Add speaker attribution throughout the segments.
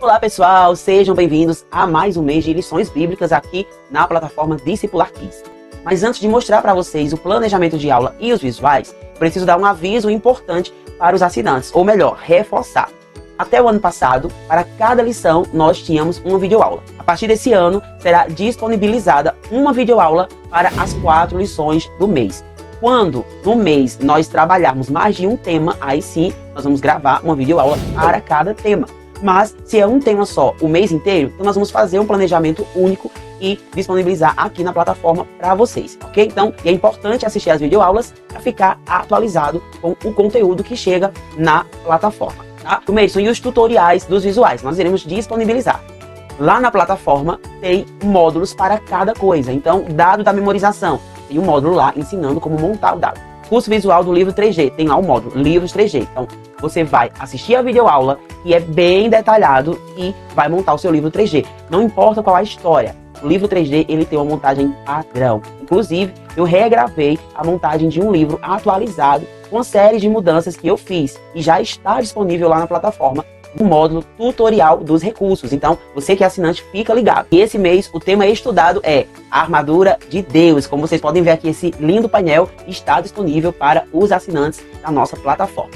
Speaker 1: Olá pessoal, sejam bem-vindos a mais um mês de lições bíblicas aqui na plataforma Discipular Kids. Mas antes de mostrar para vocês o planejamento de aula e os visuais, preciso dar um aviso importante para os assinantes, ou melhor, reforçar. Até o ano passado, para cada lição, nós tínhamos uma videoaula. A partir desse ano, será disponibilizada uma videoaula para as 4 lições do mês. Quando no mês nós trabalharmos mais de um tema, aí sim, nós vamos gravar uma videoaula para cada tema. Mas se é um tema só o mês inteiro, então nós vamos fazer um planejamento único e disponibilizar aqui na plataforma para vocês, ok? Então, é importante assistir as videoaulas para ficar atualizado com o conteúdo que chega na plataforma, tá? E os tutoriais dos visuais, nós iremos disponibilizar. Lá na plataforma tem módulos para cada coisa, então, dado da memorização, tem um módulo lá ensinando como montar o dado. Curso visual do livro 3G, tem lá o módulo Livros 3G. Então, você vai assistir a videoaula, que é bem detalhado, e vai montar o seu livro 3G. Não importa qual a história, o livro 3G ele tem uma montagem padrão. Inclusive, eu regravei a montagem de um livro atualizado, com uma série de mudanças que eu fiz, e já está disponível lá na plataforma, no módulo tutorial dos recursos. Então, você que é assinante, fica ligado. E esse mês, o tema estudado é a armadura de Deus. Como vocês podem ver aqui, esse lindo painel está disponível para os assinantes da nossa plataforma.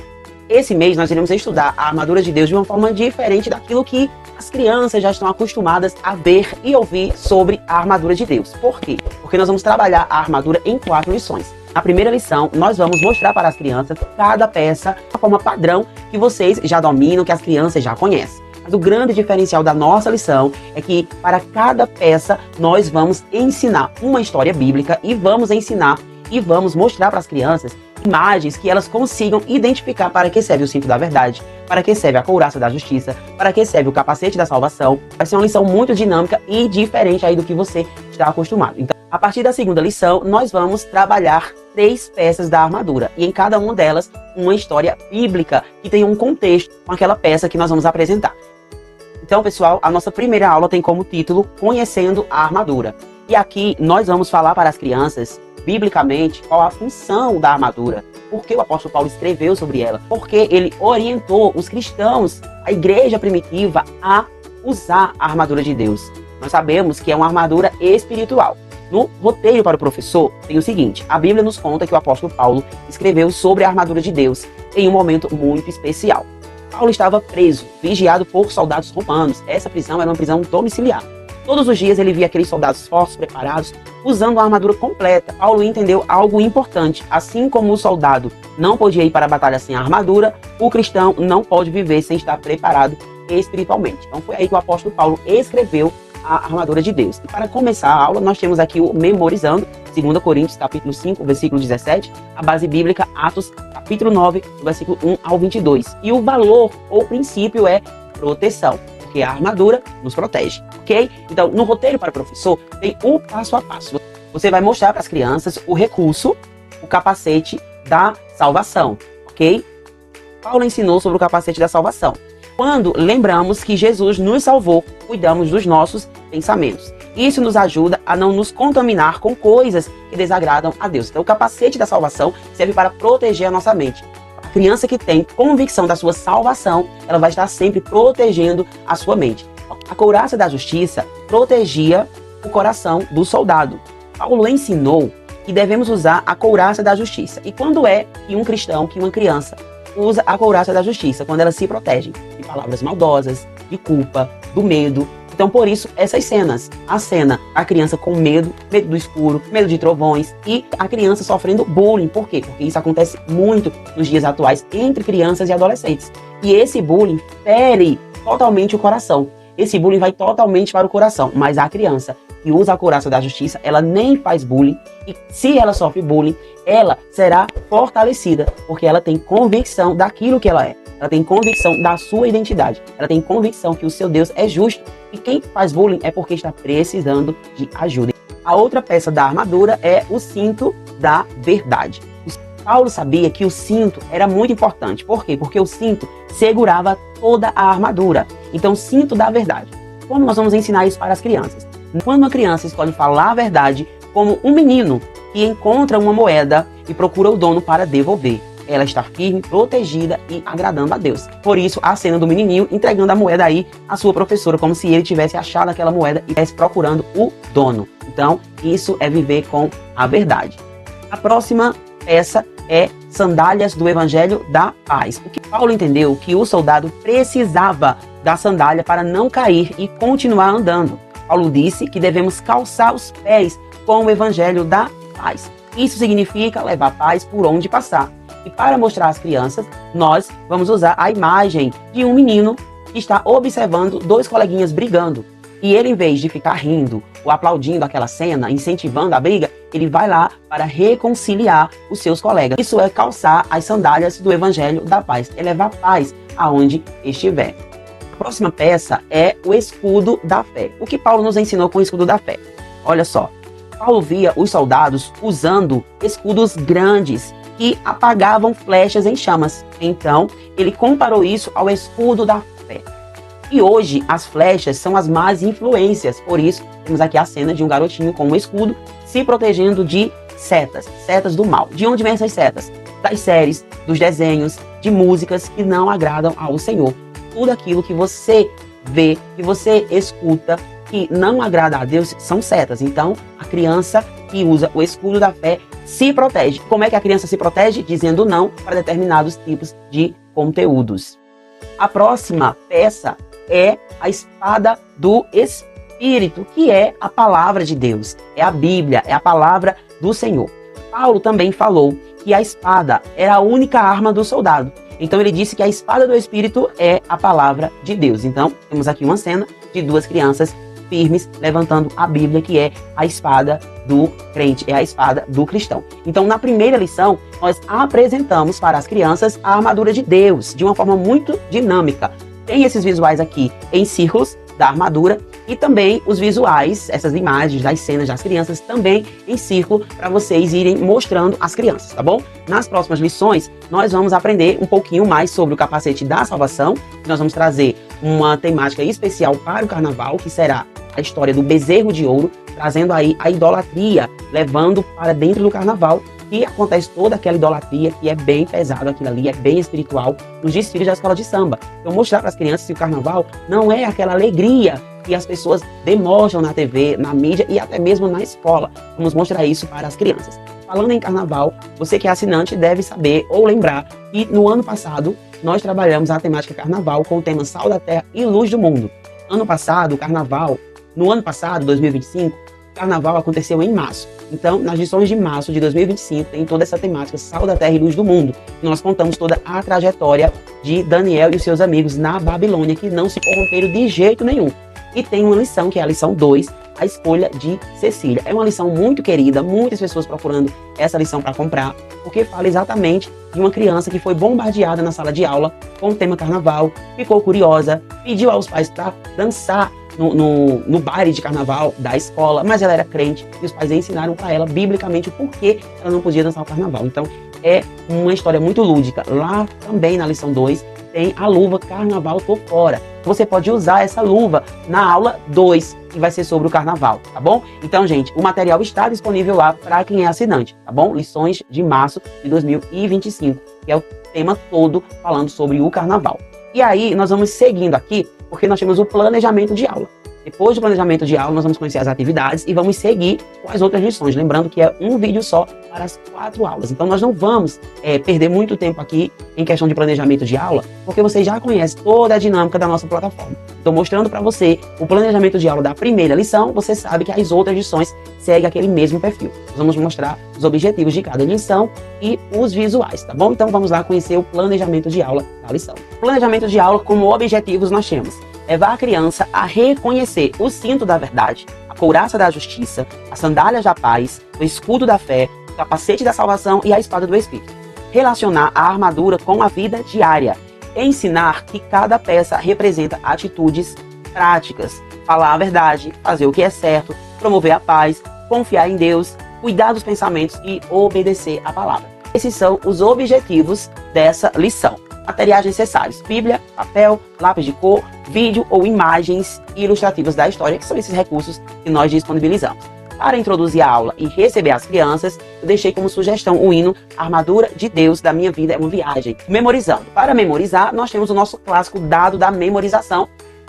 Speaker 1: Esse mês, nós iremos estudar a armadura de Deus de uma forma diferente daquilo que as crianças já estão acostumadas a ver e ouvir sobre a armadura de Deus. Por quê? Porque nós vamos trabalhar a armadura em 4 lições. Na primeira lição, nós vamos mostrar para as crianças cada peça, a forma padrão que vocês já dominam, que as crianças já conhecem. Mas o grande diferencial da nossa lição é que para cada peça nós vamos ensinar uma história bíblica e vamos ensinar e vamos mostrar para as crianças imagens que elas consigam identificar para que serve o cinto da verdade, para que serve a couraça da justiça, para que serve o capacete da salvação. Vai ser uma lição muito dinâmica e diferente aí do que você está acostumado. Então, a partir da segunda lição, nós vamos trabalhar 3 peças da armadura. E em cada uma delas, uma história bíblica que tem um contexto com aquela peça que nós vamos apresentar. Então, pessoal, a nossa primeira aula tem como título Conhecendo a Armadura. E aqui nós vamos falar para as crianças, biblicamente, qual a função da armadura. Por que o apóstolo Paulo escreveu sobre ela? Porque ele orientou os cristãos, a igreja primitiva, a usar a armadura de Deus. Nós sabemos que é uma armadura espiritual. No roteiro para o professor, tem o seguinte: a Bíblia nos conta que o apóstolo Paulo escreveu sobre a armadura de Deus em um momento muito especial. Paulo estava preso, vigiado por soldados romanos. Essa prisão era uma prisão domiciliar. Todos os dias ele via aqueles soldados fortes, preparados, usando a armadura completa. Paulo entendeu algo importante. Assim como o soldado não podia ir para a batalha sem a armadura, o cristão não pode viver sem estar preparado espiritualmente. Então foi aí que o apóstolo Paulo escreveu a armadura de Deus. E para começar a aula, nós temos aqui o Memorizando, 2 Coríntios, capítulo 5, versículo 17, a base bíblica, Atos, capítulo 9, versículo 1 ao 22. E o valor ou princípio é proteção, porque a armadura nos protege, ok? Então, no roteiro para o professor, tem o passo a passo. Você vai mostrar para as crianças o recurso, o capacete da salvação, ok? Paulo ensinou sobre o capacete da salvação. Quando lembramos que Jesus nos salvou, cuidamos dos nossos pensamentos. Isso nos ajuda a não nos contaminar com coisas que desagradam a Deus. Então, o capacete da salvação serve para proteger a nossa mente. A criança que tem convicção da sua salvação, ela vai estar sempre protegendo a sua mente. A couraça da justiça protegia o coração do soldado. Paulo ensinou que devemos usar a couraça da justiça. E quando é que um cristão, que uma criança, usa a couraça da justiça? Quando elas se protegem de palavras maldosas, de culpa, do medo. Então, por isso, essas cenas. A cena, a criança com medo, medo do escuro, medo de trovões, e a criança sofrendo bullying. Por quê? Porque isso acontece muito nos dias atuais entre crianças e adolescentes. E esse bullying fere totalmente o coração. Esse bullying vai totalmente para o coração. Mas a criança que usa a couraça da justiça, ela nem faz bullying. E se ela sofre bullying, ela será fortalecida, porque ela tem convicção daquilo que ela é. Ela tem convicção da sua identidade. Ela tem convicção que o seu Deus é justo. E quem faz bullying é porque está precisando de ajuda. A outra peça da armadura é o cinto da verdade. Paulo sabia que o cinto era muito importante. Por quê? Porque o cinto segurava toda a armadura. Então, cinto da verdade. Como nós vamos ensinar isso para as crianças? Quando uma criança escolhe falar a verdade, como um menino que encontra uma moeda e procura o dono para devolver. ela está firme, protegida e agradando a Deus. Por isso, a cena do menininho entregando a moeda aí à sua professora, como se ele tivesse achado aquela moeda e estivesse procurando o dono. Então, isso é viver com a verdade. A próxima peça é sandálias do Evangelho da Paz. Porque Paulo entendeu que o soldado precisava da sandália para não cair e continuar andando. Paulo disse que devemos calçar os pés com o Evangelho da Paz. Isso significa levar paz por onde passar. E para mostrar às crianças, nós vamos usar a imagem de um menino que está observando dois coleguinhas brigando. E ele, em vez de ficar rindo ou aplaudindo aquela cena, incentivando a briga, ele vai lá para reconciliar os seus colegas. Isso é calçar as sandálias do Evangelho da Paz, é levar paz aonde estiver. A próxima peça é o escudo da fé. O que Paulo nos ensinou com o escudo da fé? Olha só, Paulo via os soldados usando escudos grandes que apagavam flechas em chamas. Então, ele comparou isso ao escudo da fé. E hoje, as flechas são as más influências. Por isso, temos aqui a cena de um garotinho com um escudo se protegendo de setas do mal. De onde vêm essas setas? Das séries, dos desenhos, de músicas que não agradam ao Senhor. Tudo aquilo que você vê, que você escuta, que não agrada a Deus, são setas. Então, a criança que usa o escudo da fé se protege. Como é que a criança se protege? Dizendo não para determinados tipos de conteúdos. A próxima peça é a espada do Espírito, que é a palavra de Deus, é a Bíblia, é a palavra do Senhor. Paulo também falou que a espada era a única arma do soldado. Então ele disse que a espada do Espírito é a palavra de Deus. Então temos aqui uma cena de duas crianças firmes levantando a Bíblia, que é a espada do crente, é a espada do cristão. Então na primeira lição nós apresentamos para as crianças a armadura de Deus de uma forma muito dinâmica. Tem esses visuais aqui em círculos da armadura e também os visuais, essas imagens das cenas das crianças também em círculo para vocês irem mostrando às crianças, tá bom? Nas próximas lições nós vamos aprender um pouquinho mais sobre o capacete da salvação. Nós vamos trazer uma temática especial para o carnaval, que será a história do bezerro de ouro, trazendo aí a idolatria, levando para dentro do carnaval, que acontece toda aquela idolatria que é bem pesado, aquilo ali é bem espiritual, nos desfiles da escola de samba. Então mostrar para as crianças que o carnaval não é aquela alegria que as pessoas demonstram na TV, na mídia e até mesmo na escola. Vamos mostrar isso para as crianças. Falando em carnaval, você que é assinante deve saber ou lembrar que no ano passado nós trabalhamos a temática carnaval com o tema Sal da Terra e Luz do Mundo. No ano passado, 2025, o carnaval aconteceu em março. Então, nas lições de março de 2025, tem toda essa temática Sal da Terra e Luz do Mundo. Nós contamos toda a trajetória de Daniel e os seus amigos na Babilônia, que não se corromperam de jeito nenhum. E tem uma lição, que é a lição 2, a escolha de Cecília. É uma lição muito querida, muitas pessoas procurando essa lição para comprar, porque fala exatamente de uma criança que foi bombardeada na sala de aula com o tema carnaval, ficou curiosa, pediu aos pais para dançar no baile de carnaval da escola, mas ela era crente e os pais ensinaram para ela biblicamente o porquê ela não podia dançar o carnaval. Então é uma história muito lúdica. Lá também na lição 2 tem a luva Carnaval Tô Fora. Você pode usar essa luva na aula 2, que vai ser sobre o carnaval, tá bom? Então, gente, o material está disponível lá para quem é assinante, tá bom? Lições de março de 2025, que é o tema todo falando sobre o carnaval. E aí, nós vamos seguindo aqui, porque nós temos o planejamento de aula. Depois do planejamento de aula, nós vamos conhecer as atividades e vamos seguir com as outras lições. Lembrando que é um vídeo só para as 4 aulas. Então, nós não vamos perder muito tempo aqui em questão de planejamento de aula, porque você já conhece toda a dinâmica da nossa plataforma. Estou mostrando para você o planejamento de aula da primeira lição, você sabe que as outras lições seguem aquele mesmo perfil. Nós vamos mostrar os objetivos de cada lição e os visuais, tá bom? Então, vamos lá conhecer o planejamento de aula da lição. Planejamento de aula, como objetivos, nós temos levar a criança a reconhecer o cinto da verdade, a couraça da justiça, as sandálias da paz, o escudo da fé, o capacete da salvação e a espada do Espírito. Relacionar a armadura com a vida diária. Ensinar que cada peça representa atitudes práticas. Falar a verdade, fazer o que é certo, promover a paz, confiar em Deus, cuidar dos pensamentos e obedecer a palavra. Esses são os objetivos dessa lição. Materiais necessários: Bíblia, papel, lápis de cor, vídeo ou imagens ilustrativas da história, que são esses recursos que nós disponibilizamos. Para introduzir a aula e receber as crianças, eu deixei como sugestão o hino Armadura de Deus da Minha Vida é uma Viagem, memorizando. Para memorizar, nós temos o nosso clássico dado da memorização,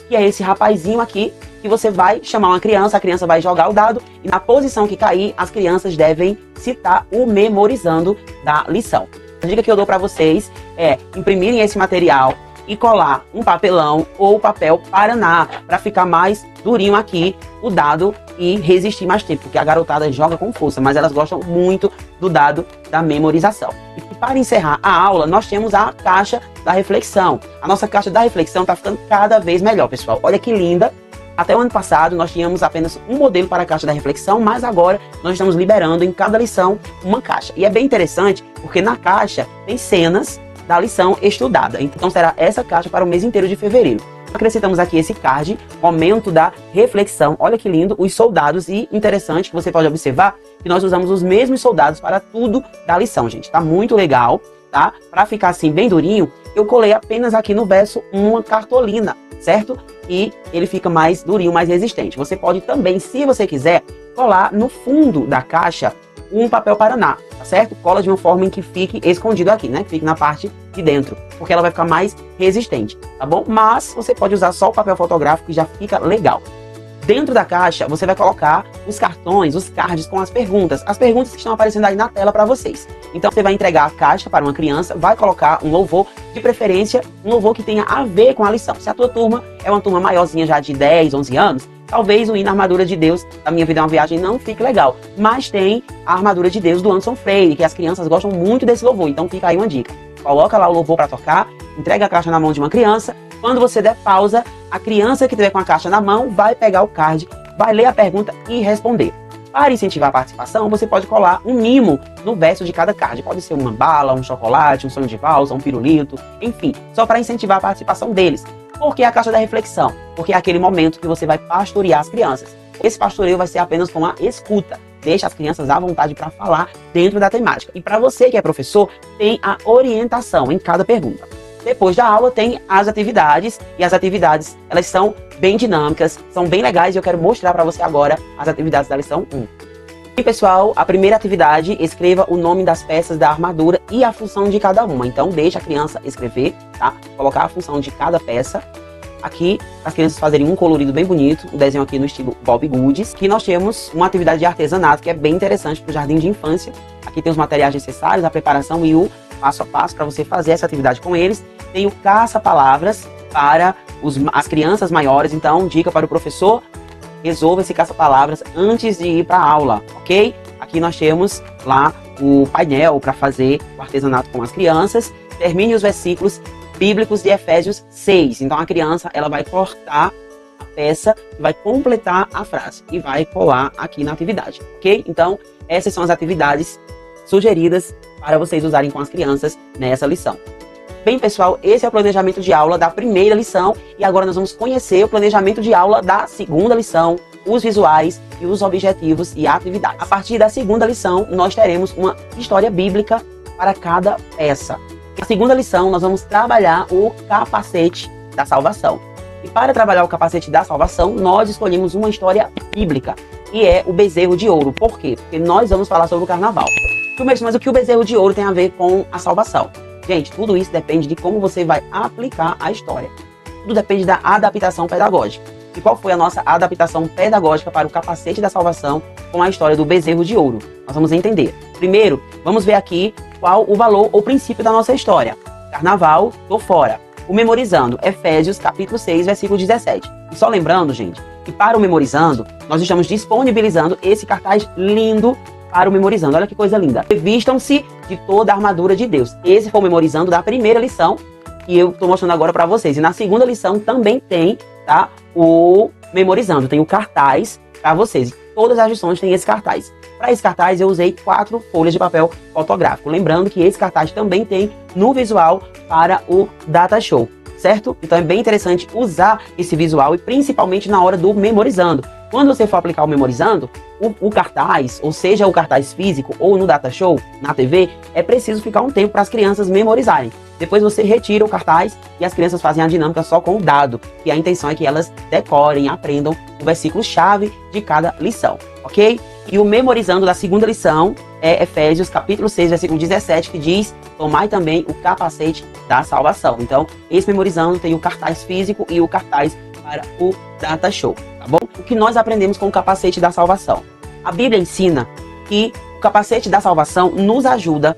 Speaker 1: que é esse rapazinho aqui, que você vai chamar uma criança, a criança vai jogar o dado, e na posição que cair, as crianças devem citar o memorizando da lição. A dica que eu dou para vocês é imprimirem esse material e colar um papelão ou papel Paraná, para ficar mais durinho aqui o dado e resistir mais tempo, porque a garotada joga com força, mas elas gostam muito do dado da memorização. E para encerrar a aula, nós temos a caixa da reflexão. A nossa caixa da reflexão está ficando cada vez melhor, pessoal. Olha que linda! Até o ano passado, nós tínhamos apenas um modelo para a caixa da reflexão, mas agora nós estamos liberando em cada lição uma caixa. E é bem interessante, porque na caixa tem cenas da lição estudada. Então será essa caixa para o mês inteiro de fevereiro. Acrescentamos aqui esse card, momento da reflexão. Olha que lindo, os soldados, e interessante que você pode observar que nós usamos os mesmos soldados para tudo da lição, gente. Tá muito legal, tá? Para ficar assim bem durinho, eu colei apenas aqui no verso uma cartolina, certo? E ele fica mais durinho, mais resistente. Você pode também, se você quiser, colar no fundo da caixa um papel Paraná, tá certo? Cola de uma forma em que fique escondido aqui, né? Que fique na parte de dentro, porque ela vai ficar mais resistente, tá bom? Mas você pode usar só o papel fotográfico e já fica legal. Dentro da caixa, você vai colocar os cartões, os cards com as perguntas que estão aparecendo aí na tela para vocês. Então, você vai entregar a caixa para uma criança, vai colocar um louvor, de preferência, um louvor que tenha a ver com a lição. Se a tua turma é uma turma maiorzinha já de 10, 11 anos, talvez o hino Armadura de Deus da Minha Vida é uma Viagem não fique legal. Mas tem a Armadura de Deus do Anderson Freire, que as crianças gostam muito desse louvor. Então, fica aí uma dica. Coloca lá o louvor para tocar, entrega a caixa na mão de uma criança. Quando você der pausa, a criança que tiver com a caixa na mão vai pegar o card, vai ler a pergunta e responder. Para incentivar a participação, você pode colar um mimo no verso de cada card. Pode ser uma bala, um chocolate, um sonho de valsa, um pirulito, enfim, só para incentivar a participação deles. Por que a caixa da reflexão? Porque é aquele momento que você vai pastorear as crianças. Esse pastoreio vai ser apenas com a escuta. Deixa as crianças à vontade para falar dentro da temática. E para você que é professor, tem a orientação em cada pergunta. Depois da aula tem as atividades, e as atividades, elas são bem dinâmicas, são bem legais, e eu quero mostrar para você agora as atividades da lição 1. E pessoal, a primeira atividade, escreva o nome das peças da armadura e a função de cada uma. Então deixa a criança escrever, tá? Colocar a função de cada peça. Aqui, as crianças fazerem um colorido bem bonito, um desenho aqui no estilo Bob Goods. Aqui nós temos uma atividade de artesanato que é bem interessante para o jardim de infância. Aqui tem os materiais necessários, a preparação e o passo a passo para você fazer essa atividade com eles. Tem o caça-palavras para as crianças maiores, então dica para o professor, resolva esse caça-palavras antes de ir para a aula, ok? Aqui nós temos lá o painel para fazer o artesanato com as crianças. Termine os versículos bíblicos de Efésios 6. Então a criança ela vai cortar a peça, vai completar a frase e vai colar aqui na atividade, ok? Então essas são as atividades sugeridas para vocês usarem com as crianças nessa lição. Bem, pessoal, esse é o planejamento de aula da primeira lição e agora nós vamos conhecer o planejamento de aula da segunda lição, os visuais e os objetivos e atividades. A partir da segunda lição, nós teremos uma história bíblica para cada peça. Na segunda lição, nós vamos trabalhar o capacete da salvação. E para trabalhar o capacete da salvação, nós escolhemos uma história bíblica, que é o bezerro de ouro. Por quê? Porque nós vamos falar sobre o carnaval. Mas o que o bezerro de ouro tem a ver com a salvação? Gente, tudo isso depende de como você vai aplicar a história. Tudo depende da adaptação pedagógica. E qual foi a nossa adaptação pedagógica para o capacete da salvação com a história do bezerro de ouro? Nós vamos entender. Primeiro, vamos ver aqui qual o valor ou princípio da nossa história. Carnaval, tô fora. O memorizando, Efésios capítulo 6, versículo 17. E só lembrando, gente, que para o memorizando, nós estamos disponibilizando esse cartaz lindo para o memorizando. Olha que coisa linda. Revistam-se de toda a armadura de Deus. Esse foi o memorizando da primeira lição que eu estou mostrando agora para vocês. E na segunda lição também tem, tá, o memorizando. Tem o cartaz para vocês. Todas as lições têm esse cartaz. Para esse cartaz eu usei 4 folhas de papel fotográfico. Lembrando que esse cartaz também tem no visual para o Data Show, certo? Então é bem interessante usar esse visual e principalmente na hora do memorizando. Quando você for aplicar o memorizando, o cartaz, ou seja, o cartaz físico ou no Data Show, na TV, é preciso ficar um tempo para as crianças memorizarem. Depois você retira o cartaz e as crianças fazem a dinâmica só com o dado. E a intenção é que elas decorem, aprendam o versículo-chave de cada lição, ok? E o memorizando da segunda lição é Efésios capítulo 6, versículo 17, que diz: tomai também o capacete da salvação. Então, esse memorizando tem o cartaz físico e o cartaz para o Data Show, tá bom? O que nós aprendemos com o capacete da salvação? A Bíblia ensina que o capacete da salvação nos ajuda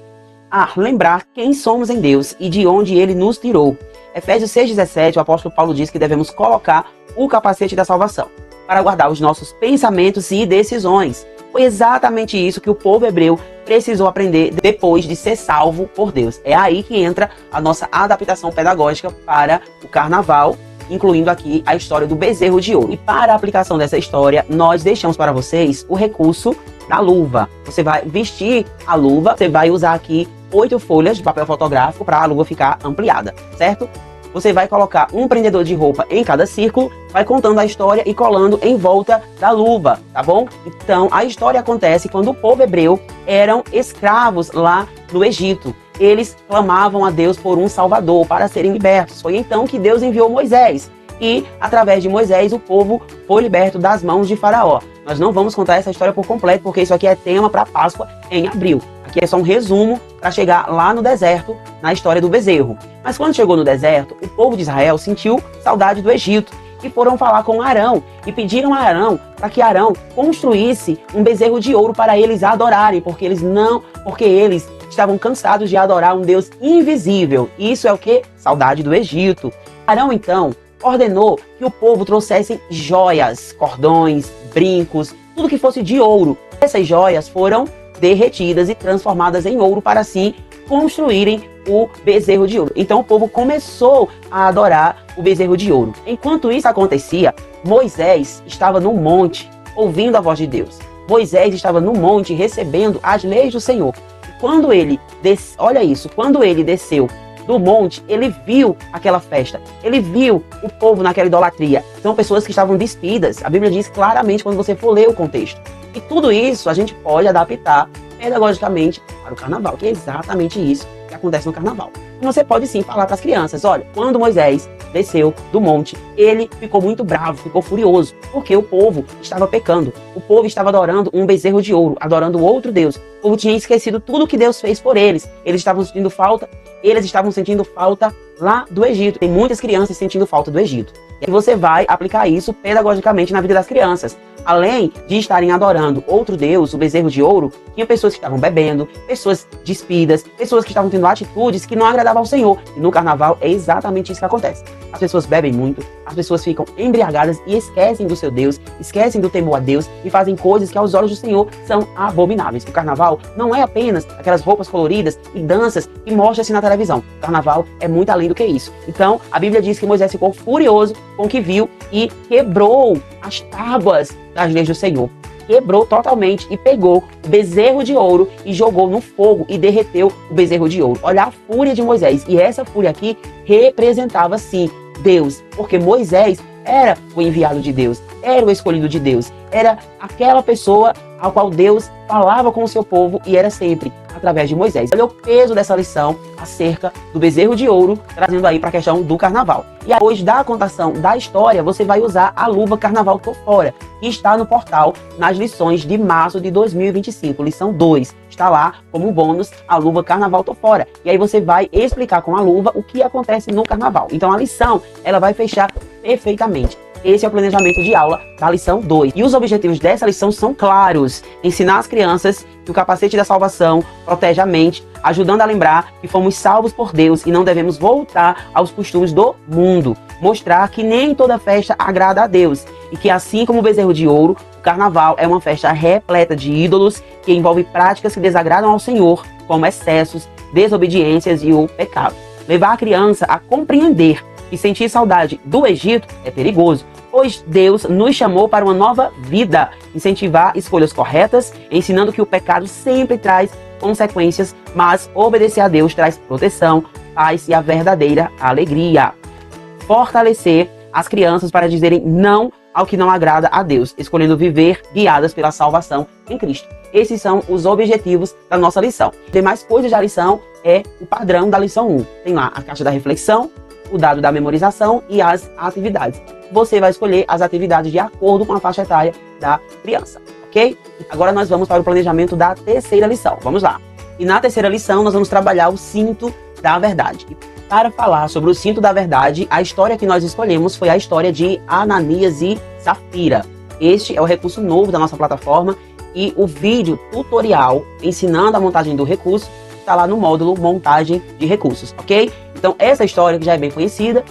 Speaker 1: a lembrar quem somos em Deus e de onde Ele nos tirou. Efésios 6,17, o apóstolo Paulo diz que devemos colocar o capacete da salvação para guardar os nossos pensamentos e decisões. Foi exatamente isso que o povo hebreu precisou aprender depois de ser salvo por Deus. É aí que entra a nossa adaptação pedagógica para o carnaval, incluindo aqui a história do bezerro de ouro. E para a aplicação dessa história, nós deixamos para vocês o recurso da luva. Você vai vestir a luva, você vai usar aqui 8 folhas de papel fotográfico para a luva ficar ampliada, certo? Você vai colocar um prendedor de roupa em cada círculo, vai contando a história e colando em volta da luva, tá bom? Então, a história acontece quando o povo hebreu eram escravos lá no Egito. Eles clamavam a Deus por um salvador para serem libertos. Foi então que Deus enviou Moisés. E, através de Moisés, o povo foi liberto das mãos de Faraó. Nós não vamos contar essa história por completo, porque isso aqui é tema para Páscoa em abril. Aqui é só um resumo para chegar lá no deserto, na história do bezerro. Mas quando chegou no deserto, o povo de Israel sentiu saudade do Egito e foram falar com Arão e pediram a Arão para que Arão construísse um bezerro de ouro para eles adorarem, porque eles estavam cansados de adorar um Deus invisível. Isso é o que? Saudade do Egito. Arão então ordenou que o povo trouxessem joias, cordões, brincos, tudo que fosse de ouro. Essas joias foram derretidas e transformadas em ouro para assim construírem o bezerro de ouro. Então o povo começou a adorar o bezerro de ouro. Enquanto isso acontecia, Moisés estava no monte ouvindo a voz de Deus. Moisés estava no monte recebendo as leis do Senhor. E quando ele quando ele desceu do monte, ele viu aquela festa, ele viu o povo naquela idolatria. São pessoas que estavam despidas. A Bíblia diz claramente quando você for ler o contexto. E tudo isso a gente pode adaptar pedagogicamente para o carnaval, que é exatamente isso que acontece no carnaval. E você pode sim falar para as crianças: olha, quando Moisés desceu do monte, ele ficou muito bravo, ficou furioso, porque o povo estava pecando, o povo estava adorando um bezerro de ouro, adorando outro Deus. O povo tinha esquecido tudo que Deus fez por eles. Eles estavam sentindo falta lá do Egito. Tem muitas crianças sentindo falta do Egito. E você vai aplicar isso pedagogicamente na vida das crianças. Além de estarem adorando outro Deus, o bezerro de ouro, tinha pessoas que estavam bebendo, pessoas despidas, pessoas que estavam tendo atitudes que não agradavam ao Senhor. E no carnaval é exatamente isso que acontece. As pessoas bebem muito, as pessoas ficam embriagadas e esquecem do seu Deus, esquecem do temor a Deus e fazem coisas que aos olhos do Senhor são abomináveis. O carnaval não é apenas aquelas roupas coloridas e danças que mostram-se na televisão. O carnaval é muito além do que isso. Então, a Bíblia diz que Moisés ficou furioso com o que viu e quebrou as tábuas das leis do Senhor. Quebrou totalmente e pegou o bezerro de ouro e jogou no fogo e derreteu o bezerro de ouro. Olha a fúria de Moisés. E essa fúria aqui representava, sim, Deus. Porque Moisés era o enviado de Deus, era o escolhido de Deus, era aquela pessoa ao qual Deus falava com o seu povo e era sempre através de Moisés. Olha o peso dessa lição acerca do bezerro de ouro, trazendo aí para a questão do carnaval. E hoje, da contação da história, você vai usar a luva Carnaval Tô Fora, que está no portal nas lições de março de 2025, lição 2. Está lá como bônus a luva Carnaval Tô Fora. E aí você vai explicar com a luva o que acontece no carnaval. Então a lição, ela vai fechar perfeitamente. Esse é o planejamento de aula da lição 2. E os objetivos dessa lição são claros: ensinar as crianças que o capacete da salvação protege a mente, ajudando a lembrar que fomos salvos por Deus e não devemos voltar aos costumes do mundo. Mostrar que nem toda festa agrada a Deus e que, assim como o bezerro de ouro, o carnaval é uma festa repleta de ídolos que envolve práticas que desagradam ao Senhor, como excessos, desobediências e o pecado. Levar a criança a compreender e sentir saudade do Egito é perigoso, pois Deus nos chamou para uma nova vida. Incentivar escolhas corretas, ensinando que o pecado sempre traz consequências, mas obedecer a Deus traz proteção, paz e a verdadeira alegria. Fortalecer as crianças para dizerem não ao que não agrada a Deus, escolhendo viver guiadas pela salvação em Cristo. Esses são os objetivos da nossa lição. Demais coisas da lição é o padrão da lição 1. Tem lá a caixa da reflexão, o dado da memorização e as atividades. Você vai escolher as atividades de acordo com a faixa etária da criança. ok? Agora nós vamos para o planejamento da terceira lição. Vamos lá. E na terceira lição nós vamos trabalhar o cinto da verdade. E para falar sobre o cinto da verdade, a história que nós escolhemos foi a história de Ananias e Safira. Este é o recurso novo da nossa plataforma e o vídeo tutorial ensinando a montagem do recurso está lá no módulo montagem de recursos, ok? Então essa história que já é bem conhecida,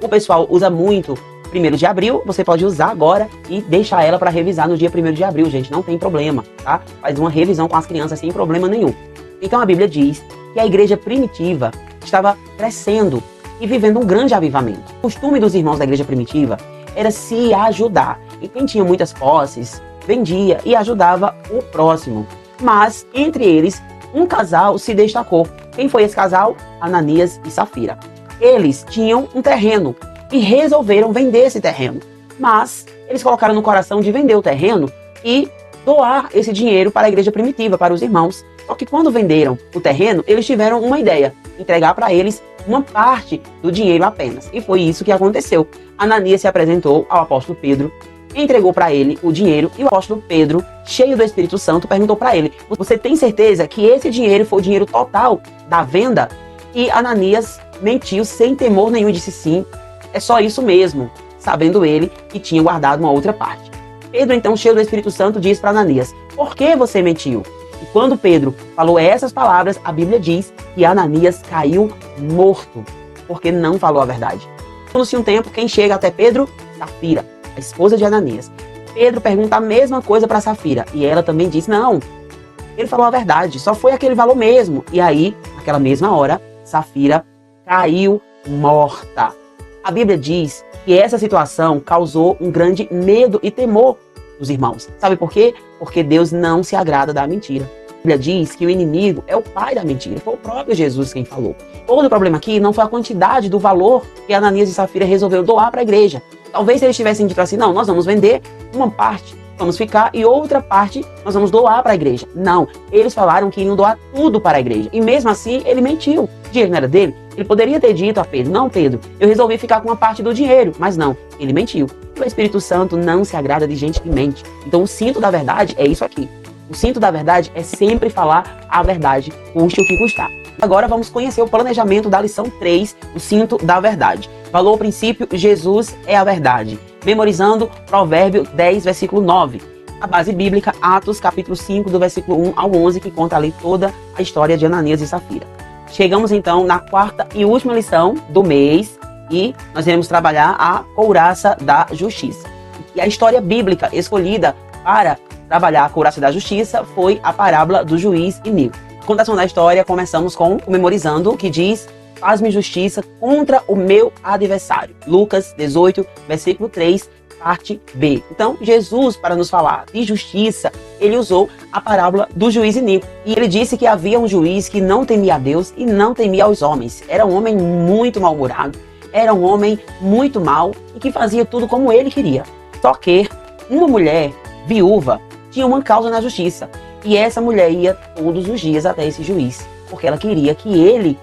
Speaker 1: o pessoal usa muito 1º de abril, você pode usar agora e deixar ela para revisar no dia 1º de abril, gente, não tem problema, tá? Faz uma revisão com as crianças sem problema nenhum. Então a Bíblia diz que a igreja primitiva estava crescendo e vivendo um grande avivamento. O costume dos irmãos da igreja primitiva era se ajudar. E quem tinha muitas posses, vendia e ajudava o próximo. Mas, entre eles, um casal se destacou. Quem foi esse casal? Ananias e Safira. Eles tinham um terreno e resolveram vender esse terreno. Mas eles colocaram no coração de vender o terreno e doar esse dinheiro para a igreja primitiva, para os irmãos. Só que quando venderam o terreno, eles tiveram uma ideia, entregar para eles uma parte do dinheiro apenas. E foi isso que aconteceu. Ananias se apresentou ao apóstolo Pedro, entregou para ele o dinheiro e o apóstolo Pedro, cheio do Espírito Santo, perguntou para ele: você tem certeza que esse dinheiro foi o dinheiro total da venda? E Ananias mentiu sem temor nenhum e disse: sim, é só isso mesmo, sabendo ele que tinha guardado uma outra parte. Pedro, então, cheio do Espírito Santo, diz para Ananias: por que você mentiu? E quando Pedro falou essas palavras, a Bíblia diz que Ananias caiu morto, porque não falou a verdade. Passando-se um tempo, quem chega até Pedro? Safira, a esposa de Ananias. Pedro pergunta a mesma coisa para Safira, e ela também diz: não, ele falou a verdade, só foi aquele valor mesmo. E aí, naquela mesma hora, Safira caiu morta. A Bíblia diz que essa situação causou um grande medo e temor dos irmãos. Sabe por quê? Porque Deus não se agrada da mentira. A Bíblia diz que o inimigo é o pai da mentira. Foi o próprio Jesus quem falou. Todo o problema aqui não foi a quantidade do valor que Ananias e Safira resolveram doar para a igreja. Talvez se eles tivessem dito assim: não, nós vamos vender uma parte, vamos ficar, e outra parte nós vamos doar para a igreja. Não, eles falaram que iam doar tudo para a igreja. E mesmo assim, ele mentiu. O dinheiro não era dele. Ele poderia ter dito a Pedro: não, Pedro, eu resolvi ficar com uma parte do dinheiro. Mas não, ele mentiu. E o Espírito Santo não se agrada de gente que mente. Então o cinto da verdade é isso aqui. O cinto da verdade é sempre falar a verdade, custe o que custar. Agora vamos conhecer o planejamento da lição 3, o cinto da verdade. Falou o princípio: Jesus é a verdade. Memorizando Provérbio 10, versículo 9. A base bíblica, Atos, capítulo 5, do versículo 1 ao 11, que conta ali toda a história de Ananias e Safira. Chegamos então na quarta e última lição do mês e nós iremos trabalhar a couraça da justiça. E a história bíblica escolhida para trabalhar a couraça da justiça foi a parábola do juiz iníquo. A contação da história começamos com o memorizando, que diz: faz-me justiça contra o meu adversário. Lucas 18, versículo 3, parte B. Então, Jesus, para nos falar de justiça, ele usou a parábola do juiz iníquo. E ele disse que havia um juiz que não temia a Deus e não temia aos homens. Era um homem muito mal-humorado, era um homem muito mau e que fazia tudo como ele queria. Só que uma mulher viúva tinha uma causa na justiça. E essa mulher ia todos os dias até esse juiz, porque ela queria que ele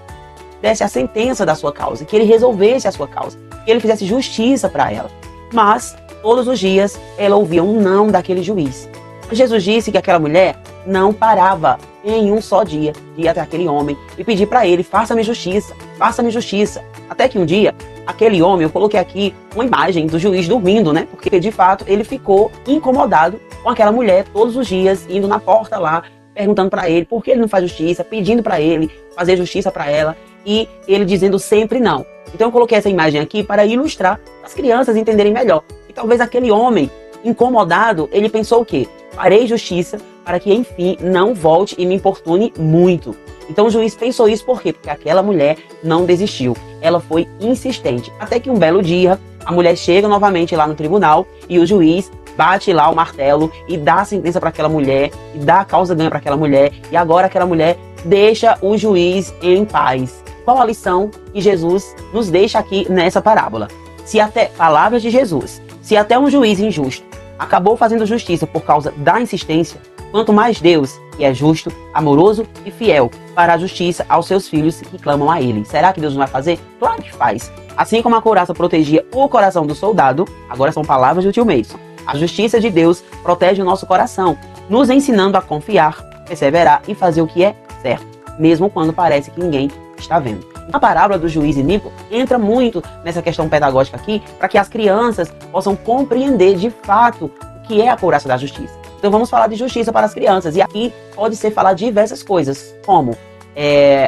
Speaker 1: desse a sentença da sua causa, que ele resolvesse a sua causa, que ele fizesse justiça para ela. Mas, todos os dias, ela ouvia um não daquele juiz. Jesus disse que aquela mulher não parava em um só dia de ir até aquele homem e pedir para ele: faça-me justiça, faça-me justiça. Até que um dia, aquele homem, eu coloquei aqui uma imagem do juiz dormindo, né? Porque, de fato, ele ficou incomodado com aquela mulher todos os dias, indo na porta lá, perguntando para ele por que ele não faz justiça, pedindo para ele fazer justiça para ela, e ele dizendo sempre não. Então eu coloquei essa imagem aqui para ilustrar, as crianças entenderem melhor. E talvez aquele homem incomodado, ele pensou o quê? Farei justiça para que, enfim, não volte e me importune muito. Então o juiz pensou isso por quê? Porque aquela mulher não desistiu. Ela foi insistente. Até que um belo dia, a mulher chega novamente lá no tribunal e o juiz bate lá o martelo e dá a sentença para aquela mulher, e dá a causa ganha para aquela mulher, e agora aquela mulher deixa o juiz em paz. Qual a lição que Jesus nos deixa aqui nessa parábola? Se até, palavras de Jesus, se até um juiz injusto acabou fazendo justiça por causa da insistência, quanto mais Deus, que é justo, amoroso e fiel, fará justiça aos seus filhos que clamam a Ele. Será que Deus não vai fazer? Claro que faz. Assim como a couraça protegia o coração do soldado, agora são palavras do tio Mason, A justiça de Deus protege o nosso coração, nos ensinando a confiar, perseverar e fazer o que é certo, mesmo quando parece que ninguém está vendo. A parábola do juiz iníquo entra muito nessa questão pedagógica aqui, para que as crianças possam compreender de fato o que é a couraça da justiça. Então vamos falar de justiça para as crianças, e aqui pode ser falar de diversas coisas, como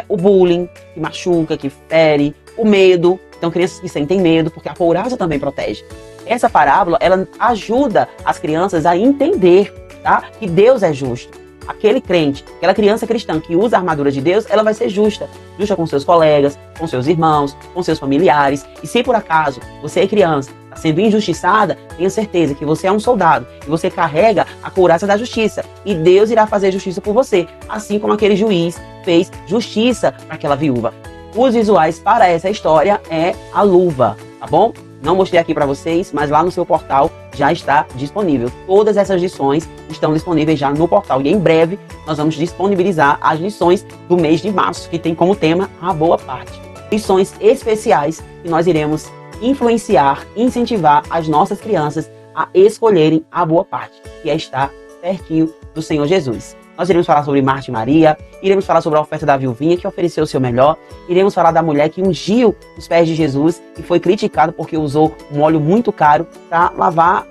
Speaker 1: o bullying, que machuca, que fere, o medo. Então crianças que sentem medo, porque a couraça também protege. Essa parábola, ela ajuda as crianças a entender, tá, que Deus é justo. Aquele crente, aquela criança cristã que usa a armadura de Deus, ela vai ser justa. Justa com seus colegas, com seus irmãos, com seus familiares. E se por acaso você é criança, está sendo injustiçada, tenha certeza que você é um soldado e você carrega a couraça da justiça. E Deus irá fazer justiça por você, assim como aquele juiz fez justiça para aquela viúva. Os visuais para essa história é a luva, tá bom? Não mostrei aqui para vocês, mas lá no seu portal já está disponível. Todas essas lições estão disponíveis já no portal. E em breve nós vamos disponibilizar as lições do mês de março, que tem como tema a boa parte. Lições especiais que nós iremos influenciar, incentivar as nossas crianças a escolherem a boa parte, que é estar pertinho do Senhor Jesus. Nós iremos falar sobre Marta e Maria, iremos falar sobre a oferta da viuvinha que ofereceu o seu melhor, iremos falar da mulher que ungiu os pés de Jesus e foi criticada porque usou um óleo muito caro para lavar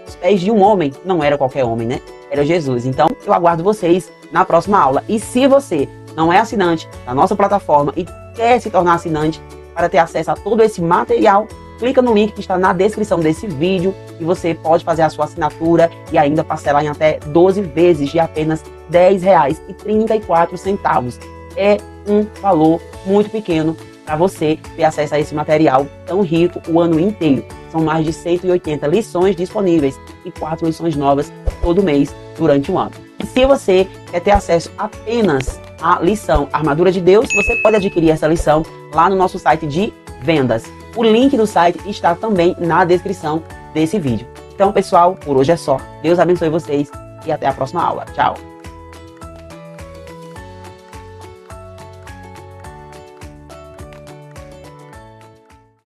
Speaker 1: os pés de um homem. Não era qualquer homem, né? Era Jesus. Então, eu aguardo vocês na próxima aula. E se você não é assinante da nossa plataforma e quer se tornar assinante para ter acesso a todo esse material, clica no link que está na descrição desse vídeo e você pode fazer a sua assinatura e ainda parcelar em até 12 vezes de apenas R$10,34. É um valor muito pequeno para você ter acesso a esse material tão rico o ano inteiro. São mais de 180 lições disponíveis e 4 lições novas todo mês durante o ano. E se você quer ter acesso apenas à lição Armadura de Deus, você pode adquirir essa lição lá no nosso site de vendas. O link do site está também na descrição desse vídeo. Então, pessoal, por hoje é só. Deus abençoe vocês e até a próxima aula. Tchau!